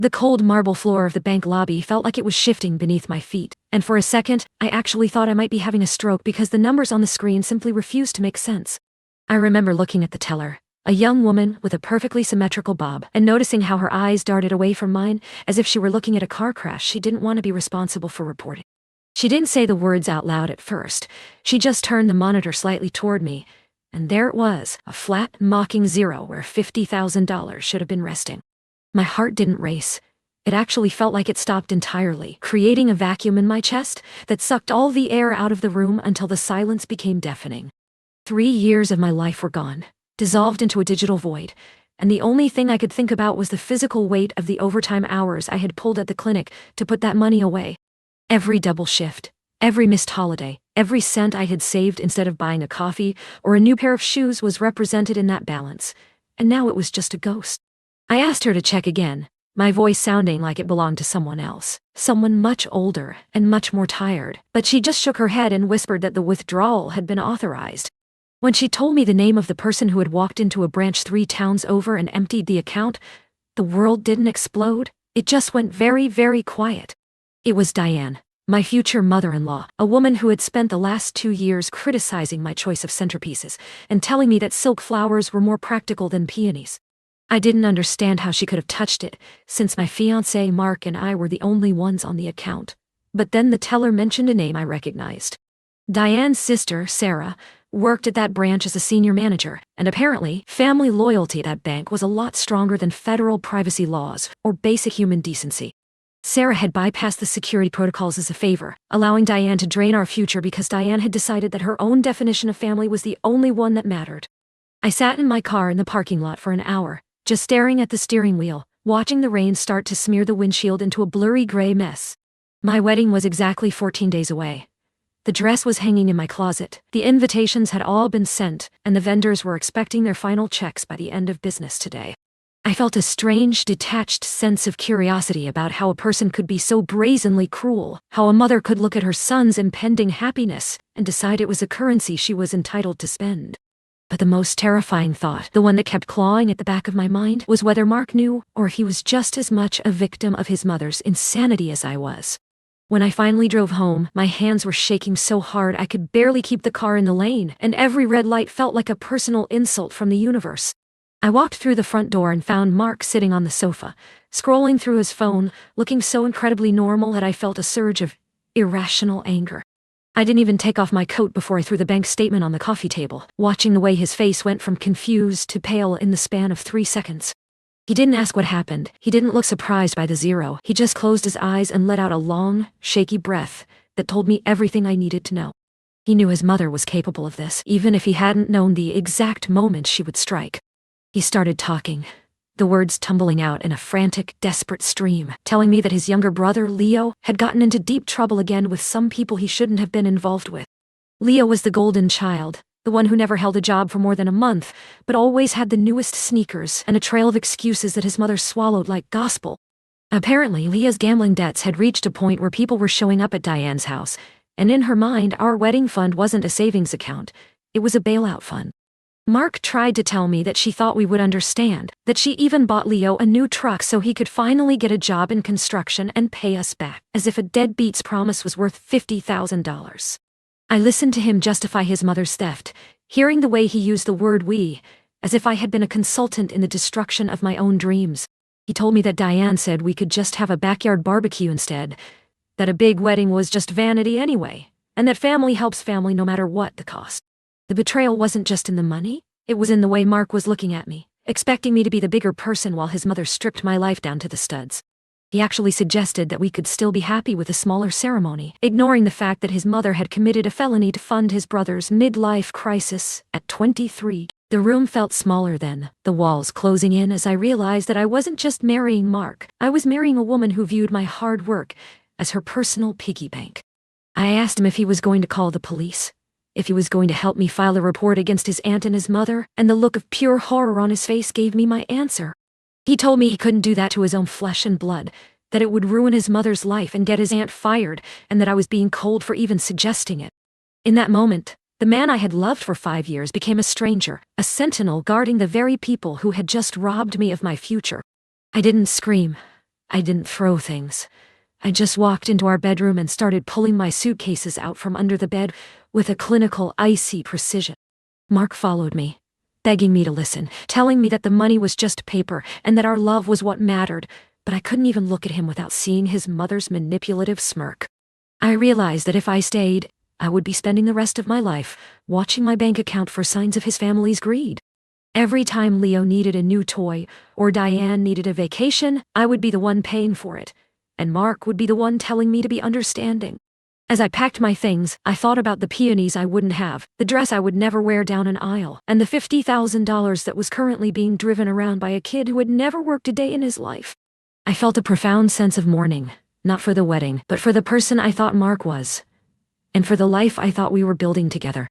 The cold marble floor of the bank lobby felt like it was shifting beneath my feet, and for a second, I actually thought I might be having a stroke because the numbers on the screen simply refused to make sense. I remember looking at the teller, a young woman with a perfectly symmetrical bob, and noticing how her eyes darted away from mine, as if she were looking at a car crash she didn't want to be responsible for reporting. She didn't say the words out loud at first. She just turned the monitor slightly toward me, and there it was, a flat, mocking zero where $50,000 should have been resting. My heart didn't race. It actually felt like it stopped entirely, creating a vacuum in my chest that sucked all the air out of the room until the silence became deafening. 3 years of my life were gone, dissolved into a digital void, and the only thing I could think about was the physical weight of the overtime hours I had pulled at the clinic to put that money away. Every double shift, every missed holiday, every cent I had saved instead of buying a coffee or a new pair of shoes was represented in that balance, and now it was just a ghost. I asked her to check again, my voice sounding like it belonged to someone else, someone much older and much more tired, but she just shook her head and whispered that the withdrawal had been authorized. When she told me the name of the person who had walked into a branch 3 towns over and emptied the account, the world didn't explode, it just went very, very quiet. It was Diane, my future mother-in-law, a woman who had spent the last 2 years criticizing my choice of centerpieces and telling me that silk flowers were more practical than peonies. I didn't understand how she could have touched it, since my fiancé Mark and I were the only ones on the account. But then the teller mentioned a name I recognized. Diane's sister, Sarah, worked at that branch as a senior manager, and apparently, family loyalty at that bank was a lot stronger than federal privacy laws or basic human decency. Sarah had bypassed the security protocols as a favor, allowing Diane to drain our future because Diane had decided that her own definition of family was the only one that mattered. I sat in my car in the parking lot for an hour, just staring at the steering wheel, watching the rain start to smear the windshield into a blurry gray mess. My wedding was exactly 14 days away. The dress was hanging in my closet, the invitations had all been sent, and the vendors were expecting their final checks by the end of business today. I felt a strange, detached sense of curiosity about how a person could be so brazenly cruel, how a mother could look at her son's impending happiness and decide it was a currency she was entitled to spend. But the most terrifying thought, the one that kept clawing at the back of my mind, was whether Mark knew or if he was just as much a victim of his mother's insanity as I was. When I finally drove home, my hands were shaking so hard I could barely keep the car in the lane, and every red light felt like a personal insult from the universe. I walked through the front door and found Mark sitting on the sofa, scrolling through his phone, looking so incredibly normal that I felt a surge of irrational anger. I didn't even take off my coat before I threw the bank statement on the coffee table, watching the way his face went from confused to pale in the span of 3 seconds. He didn't ask what happened, he didn't look surprised by the zero, he just closed his eyes and let out a long, shaky breath that told me everything I needed to know. He knew his mother was capable of this, even if he hadn't known the exact moment she would strike. He started talking, the words tumbling out in a frantic, desperate stream, telling me that his younger brother, Leo, had gotten into deep trouble again with some people he shouldn't have been involved with. Leo was the golden child, the one who never held a job for more than a month, but always had the newest sneakers and a trail of excuses that his mother swallowed like gospel. Apparently, Leah's gambling debts had reached a point where people were showing up at Diane's house, and in her mind, our wedding fund wasn't a savings account, it was a bailout fund. Mark tried to tell me that she thought we would understand, that she even bought Leo a new truck so he could finally get a job in construction and pay us back, as if a deadbeat's promise was worth $50,000. I listened to him justify his mother's theft, hearing the way he used the word we, as if I had been a consultant in the destruction of my own dreams. He told me that Diane said we could just have a backyard barbecue instead, that a big wedding was just vanity anyway, and that family helps family no matter what the cost. The betrayal wasn't just in the money, it was in the way Mark was looking at me, expecting me to be the bigger person while his mother stripped my life down to the studs. He actually suggested that we could still be happy with a smaller ceremony, ignoring the fact that his mother had committed a felony to fund his brother's midlife crisis at 23. The room felt smaller then, the walls closing in as I realized that I wasn't just marrying Mark, I was marrying a woman who viewed my hard work as her personal piggy bank. I asked him if he was going to call the police, if he was going to help me file a report against his aunt and his mother, and the look of pure horror on his face gave me my answer. He told me he couldn't do that to his own flesh and blood, that it would ruin his mother's life and get his aunt fired, and that I was being cold for even suggesting it. In that moment, the man I had loved for 5 years became a stranger, a sentinel guarding the very people who had just robbed me of my future. I didn't scream. I didn't throw things. I just walked into our bedroom and started pulling my suitcases out from under the bed with a clinical, icy precision. Mark followed me, begging me to listen, telling me that the money was just paper and that our love was what mattered, but I couldn't even look at him without seeing his mother's manipulative smirk. I realized that if I stayed, I would be spending the rest of my life watching my bank account for signs of his family's greed. Every time Leo needed a new toy or Diane needed a vacation, I would be the one paying for it, and Mark would be the one telling me to be understanding. As I packed my things, I thought about the peonies I wouldn't have, the dress I would never wear down an aisle, and the $50,000 that was currently being driven around by a kid who had never worked a day in his life. I felt a profound sense of mourning, not for the wedding, but for the person I thought Mark was, and for the life I thought we were building together.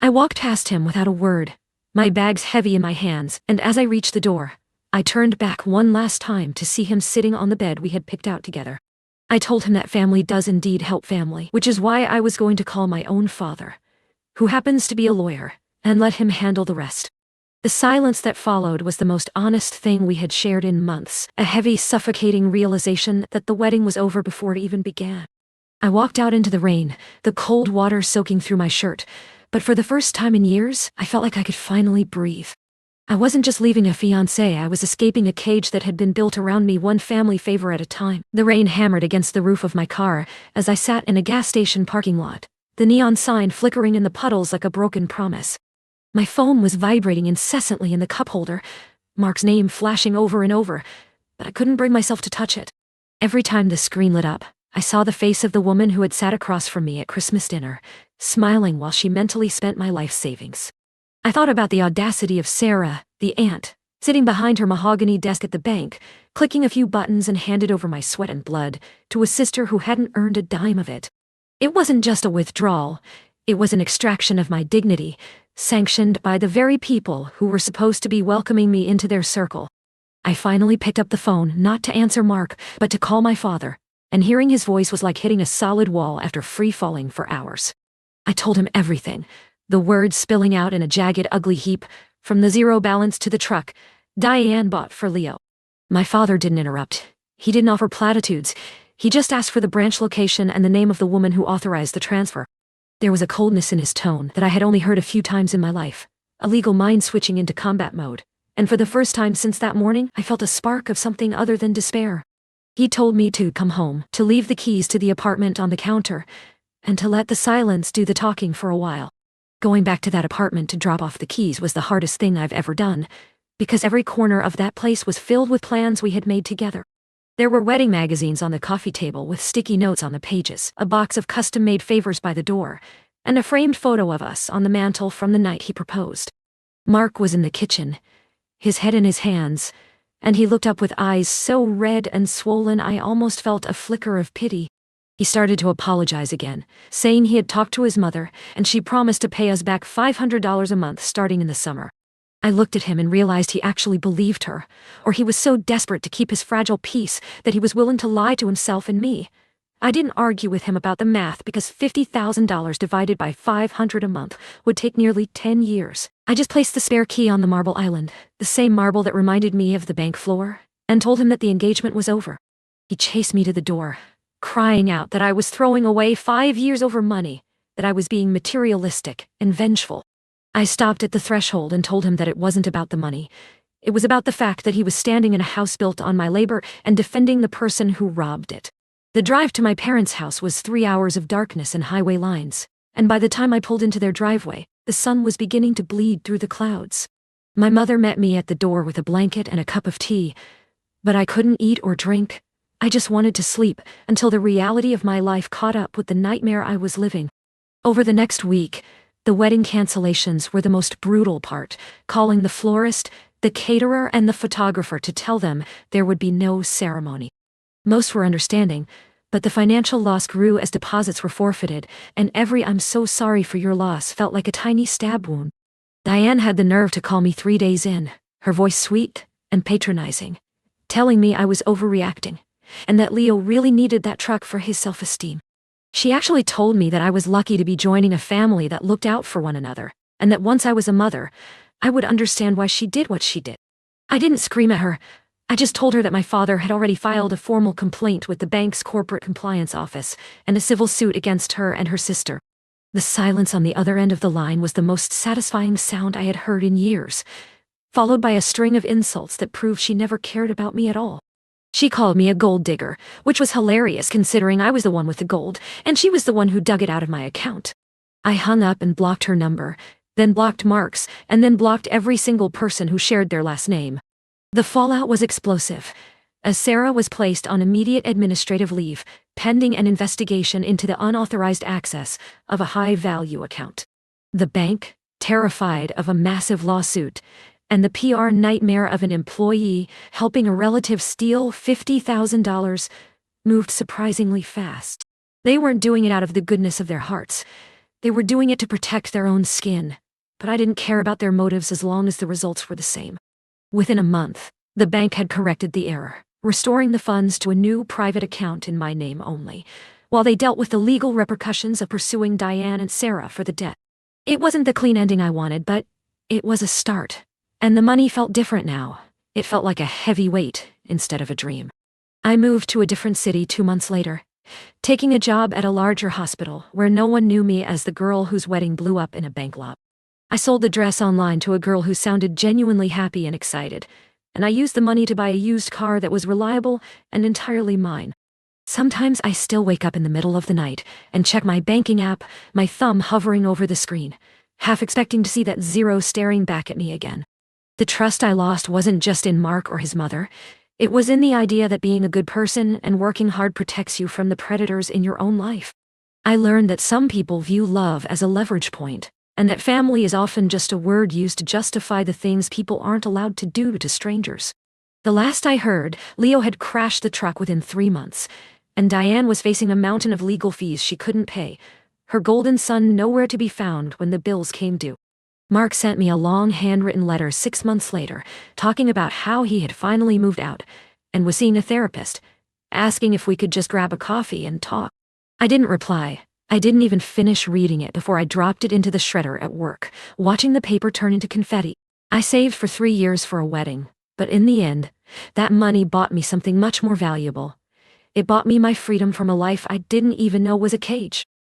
I walked past him without a word, my bags heavy in my hands, and as I reached the door, I turned back one last time to see him sitting on the bed we had picked out together. I told him that family does indeed help family, which is why I was going to call my own father, who happens to be a lawyer, and let him handle the rest. The silence that followed was the most honest thing we had shared in months, a heavy, suffocating realization that the wedding was over before it even began. I walked out into the rain, the cold water soaking through my shirt, but for the first time in years, I felt like I could finally breathe. I wasn't just leaving a fiancé, I was escaping a cage that had been built around me, one family favor at a time. The rain hammered against the roof of my car as I sat in a gas station parking lot, the neon sign flickering in the puddles like a broken promise. My phone was vibrating incessantly in the cup holder, Mark's name flashing over and over, but I couldn't bring myself to touch it. Every time the screen lit up, I saw the face of the woman who had sat across from me at Christmas dinner, smiling while she mentally spent my life savings. I thought about the audacity of Sarah, the aunt, sitting behind her mahogany desk at the bank, clicking a few buttons and handed over my sweat and blood to a sister who hadn't earned a dime of it. It wasn't just a withdrawal, it was an extraction of my dignity, sanctioned by the very people who were supposed to be welcoming me into their circle. I finally picked up the phone, not to answer Mark, but to call my father, and hearing his voice was like hitting a solid wall after free-falling for hours. I told him everything, the words spilling out in a jagged, ugly heap, from the zero balance to the truck Diane bought for Leo. My father didn't interrupt. He didn't offer platitudes. He just asked for the branch location and the name of the woman who authorized the transfer. There was a coldness in his tone that I had only heard a few times in my life, a legal mind switching into combat mode, and for the first time since that morning, I felt a spark of something other than despair. He told me to come home, to leave the keys to the apartment on the counter, and to let the silence do the talking for a while. Going back to that apartment to drop off the keys was the hardest thing I've ever done, because every corner of that place was filled with plans we had made together. There were wedding magazines on the coffee table with sticky notes on the pages, a box of custom-made favors by the door, and a framed photo of us on the mantel from the night he proposed. Mark was in the kitchen, his head in his hands, and he looked up with eyes so red and swollen I almost felt a flicker of pity. He started to apologize again, saying he had talked to his mother, and she promised to pay us back $500 a month starting in the summer. I looked at him and realized he actually believed her, or he was so desperate to keep his fragile peace that he was willing to lie to himself and me. I didn't argue with him about the math because $50,000 divided by $500 a month would take nearly 10 years. I just placed the spare key on the marble island, the same marble that reminded me of the bank floor, and told him that the engagement was over. He chased me to the door, crying out that I was throwing away 5 years over money, that I was being materialistic and vengeful. I stopped at the threshold and told him that it wasn't about the money. It was about the fact that he was standing in a house built on my labor and defending the person who robbed it. The drive to my parents' house was 3 hours of darkness and highway lines, and by the time I pulled into their driveway, the sun was beginning to bleed through the clouds. My mother met me at the door with a blanket and a cup of tea, but I couldn't eat or drink. I just wanted to sleep until the reality of my life caught up with the nightmare I was living. Over the next week, the wedding cancellations were the most brutal part, calling the florist, the caterer, and the photographer to tell them there would be no ceremony. Most were understanding, but the financial loss grew as deposits were forfeited, and every "I'm so sorry for your loss" felt like a tiny stab wound. Diane had the nerve to call me 3 days in, her voice sweet and patronizing, telling me I was overreacting, and that Leo really needed that truck for his self-esteem. She actually told me that I was lucky to be joining a family that looked out for one another, and that once I was a mother, I would understand why she did what she did. I didn't scream at her. I just told her that my father had already filed a formal complaint with the bank's corporate compliance office and a civil suit against her and her sister. The silence on the other end of the line was the most satisfying sound I had heard in years, followed by a string of insults that proved she never cared about me at all. She called me a gold digger, which was hilarious considering I was the one with the gold, and she was the one who dug it out of my account. I hung up and blocked her number, then blocked Mark's, and then blocked every single person who shared their last name. The fallout was explosive, as Sarah was placed on immediate administrative leave, pending an investigation into the unauthorized access of a high-value account. The bank, terrified of a massive lawsuit, and the PR nightmare of an employee helping a relative steal $50,000, moved surprisingly fast. They weren't doing it out of the goodness of their hearts. They were doing it to protect their own skin, but I didn't care about their motives as long as the results were the same. Within a month, the bank had corrected the error, restoring the funds to a new private account in my name only, while they dealt with the legal repercussions of pursuing Diane and Sarah for the debt. It wasn't the clean ending I wanted, but it was a start. And the money felt different now. It felt like a heavy weight instead of a dream. I moved to a different city 2 months later, taking a job at a larger hospital where no one knew me as the girl whose wedding blew up in a bank lot. I sold the dress online to a girl who sounded genuinely happy and excited, and I used the money to buy a used car that was reliable and entirely mine. Sometimes I still wake up in the middle of the night and check my banking app, my thumb hovering over the screen, half expecting to see that zero staring back at me again. The trust I lost wasn't just in Mark or his mother. It was in the idea that being a good person and working hard protects you from the predators in your own life. I learned that some people view love as a leverage point, and that family is often just a word used to justify the things people aren't allowed to do to strangers. The last I heard, Leo had crashed the truck within 3 months, and Diane was facing a mountain of legal fees she couldn't pay, her golden son nowhere to be found when the bills came due. Mark sent me a long handwritten letter 6 months later, talking about how he had finally moved out and was seeing a therapist, asking if we could just grab a coffee and talk. I didn't reply. I didn't even finish reading it before I dropped it into the shredder at work, watching the paper turn into confetti. I saved for 3 years for a wedding, but in the end, that money bought me something much more valuable. It bought me my freedom from a life I didn't even know was a cage.